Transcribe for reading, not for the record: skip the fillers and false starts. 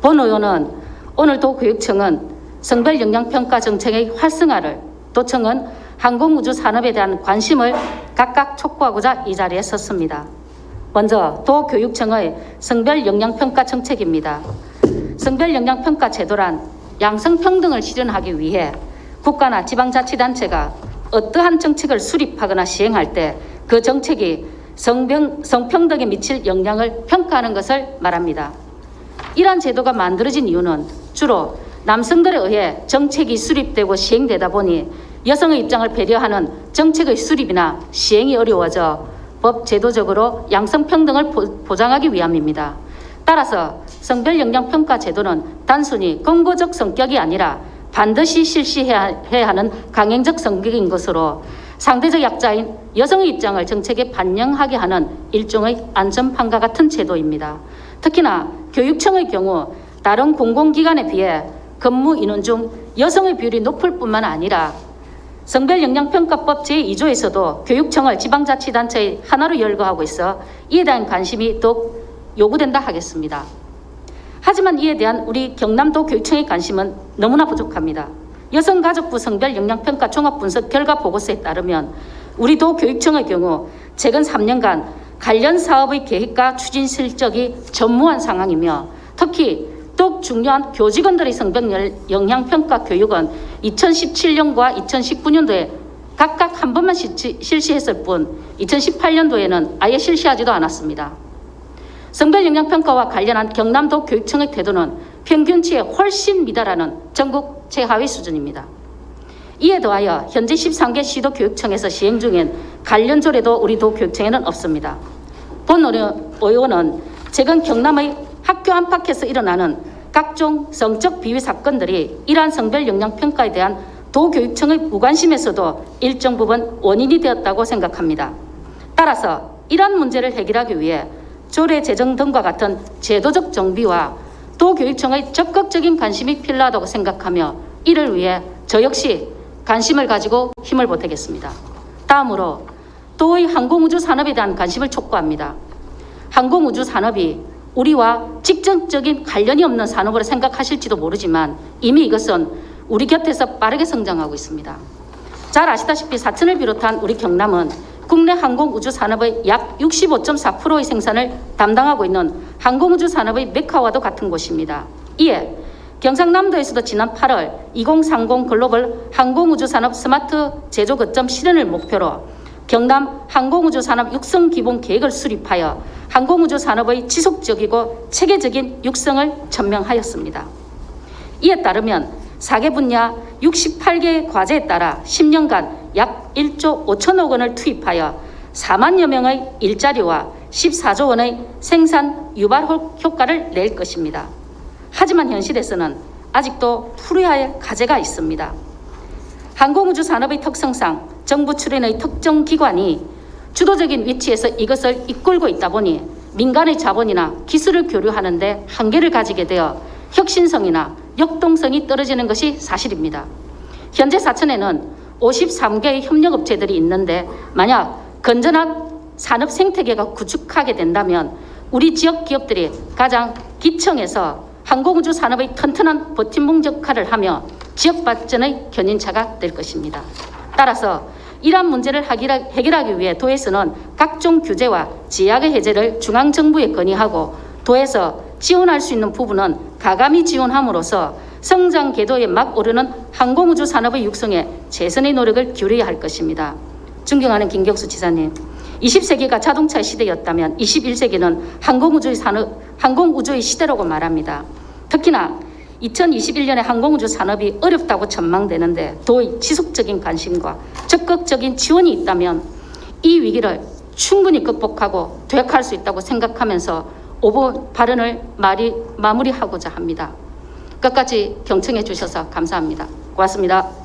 본 의원은 오늘 도교육청은 성별 영향평가 정책의 활성화를, 도청은 항공우주 산업에 대한 관심을 각각 촉구하고자 이 자리에 섰습니다. 먼저 도교육청의 성별 영향평가 정책입니다. 성별 영향평가 제도란 양성평등을 실현하기 위해 국가나 지방자치단체가 어떠한 정책을 수립하거나 시행할 때 그 정책이 성평등에 미칠 영향을 평가하는 것을 말합니다. 이러한 제도가 만들어진 이유는 주로 남성들에 의해 정책이 수립되고 시행되다 보니 여성의 입장을 배려하는 정책의 수립이나 시행이 어려워져 법 제도적으로 양성평등을 보장하기 위함입니다. 따라서 성별 영향평가 제도는 단순히 권고적 성격이 아니라 반드시 실시해야 하는 강행적 성격인 것으로 상대적 약자인 여성의 입장을 정책에 반영하게 하는 일종의 안전판과 같은 제도입니다. 특히나 교육청의 경우 다른 공공기관에 비해 근무 인원 중 여성의 비율이 높을 뿐만 아니라 성별영향평가법 제2조에서도 교육청을 지방자치단체의 하나로 열거하고 있어 이에 대한 관심이 더욱 요구된다 하겠습니다. 하지만 이에 대한 우리 경남도 교육청의 관심은 너무나 부족합니다. 여성가족부 성별영향평가 종합분석 결과 보고서에 따르면 우리 도 교육청의 경우 최근 3년간 관련 사업의 계획과 추진 실적이 전무한 상황이며 특히 더욱 중요한 교직원들의 성별 영향평가 교육은 2017년과 2019년도에 각각 한 번만 실시했을 뿐 2018년도에는 아예 실시하지도 않았습니다. 성별 영향평가와 관련한 경남도 교육청의 태도는 평균치에 훨씬 미달하는 전국 최하위 수준입니다. 이에 더하여 현재 13개 시도 교육청에서 시행 중인 관련 조례도 우리 도 교육청에는 없습니다. 본 의원은 최근 경남의 학교 안팎에서 일어나는 각종 성적 비위 사건들이 이러한 성별 영향평가에 대한 도교육청의 무관심에서도 일정 부분 원인이 되었다고 생각합니다. 따라서 이러한 문제를 해결하기 위해 조례 제정 등과 같은 제도적 정비와 도교육청의 적극적인 관심이 필요하다고 생각하며 이를 위해 저 역시 관심을 가지고 힘을 보태겠습니다. 다음으로 도의 항공우주 산업에 대한 관심을 촉구합니다. 항공우주 산업이 우리와 직접적인 관련이 없는 산업으로 생각하실지도 모르지만 이미 이것은 우리 곁에서 빠르게 성장하고 있습니다. 잘 아시다시피 사천을 비롯한 우리 경남은 국내 항공우주 산업의 약 65.4%의 생산을 담당하고 있는 항공우주 산업의 메카와도 같은 곳입니다. 이에 경상남도에서도 지난 8월 2030 글로벌 항공우주 산업 스마트 제조 거점 실현을 목표로 경남 항공우주 산업 육성 기본 계획을 수립하여 항공우주 산업의 지속적이고 체계적인 육성을 천명하였습니다. 이에 따르면 4개 분야 68개의 과제에 따라 10년간 약 1조 5천억 원을 투입하여 4만여 명의 일자리와 14조 원의 생산 유발 효과를 낼 것입니다. 하지만 현실에서는 아직도 풀어야 할 과제가 있습니다. 항공우주 산업의 특성상 정부 출연의 특정 기관이 주도적인 위치에서 이것을 이끌고 있다 보니 민간의 자본이나 기술을 교류하는 데 한계를 가지게 되어 혁신성이나 역동성이 떨어지는 것이 사실입니다. 현재 사천에는 53개의 협력업체들이 있는데 만약 건전한 산업 생태계가 구축하게 된다면 우리 지역 기업들이 가장 기층에서 항공우주 산업의 튼튼한 버팀목 역할을 하며 지역 발전의 견인차가 될 것입니다. 따라서 이러한 문제를 해결하기 위해 도에서는 각종 규제와 제약의 해제를 중앙정부에 건의하고 도에서 지원할 수 있는 부분은 가감히 지원함으로써 성장 궤도에 막 오르는 항공우주 산업의 육성에 최선의 노력을 기울여야 할 것입니다. 존경하는 김경수 지사님, 20세기가 자동차의 시대였다면 21세기는 항공우주의 시대라고 말합니다. 특히나 2021년에 항공우주 산업이 어렵다고 전망되는데 도의 지속적인 관심과 적극적인 지원이 있다면 이 위기를 충분히 극복하고 도약할 수 있다고 생각하면서 5분 발언을 마무리하고자 합니다. 끝까지 경청해 주셔서 감사합니다. 고맙습니다.